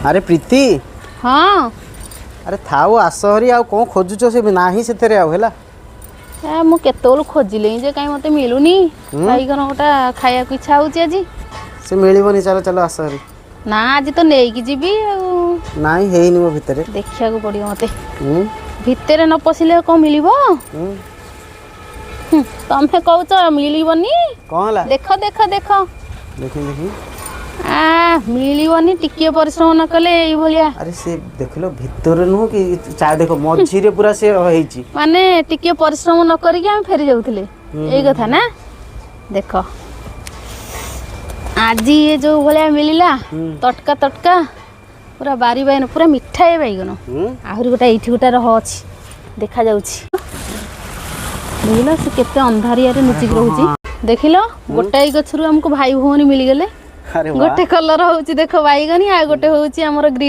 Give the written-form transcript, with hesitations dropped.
अरे प्रीति हाँ अरे थाओ आस हरी आ कौन खोजुच से नाही से आला ए मु केतोल खोजिले जे कहीं मते मिलुनी बाइगन गोटा खाया को इच्छा होची आज से मिलबनी चलो चलो आस हरी ना आज तो नेकी जीबी नाई हेइनी मो भितरे देखिया को पड़ियो मते भितरे न पसिले को मिलिबो तमे कहउछ मिलिबनी कौन हला देखो देखो देखो देखी देखी आ मिलिबनी टिके परिश्रम न कले एई भलिया अरे से देखलो भितर नु कि चा देखो मझी रे पूरा से हेइची माने टिके परिश्रम न करी हम फेरी जाउथिले एई कथा ना देखो आज ये जो भलिया मिलिला तटका तटका पूरा बारी बैगन पूरा मिठा है बैगन आहरी गोटा एठी गोटा रह अछि देखा जाउछि देखिलो से केते अंधारिया रे नुचिक रहउछि देखिलो गोटाई गछरु हमको भाई भौनी मिली गेले अरे वाह गोटे कलर होउछि देखो बैगनी आ गोटे होउछि हमर ग्रीन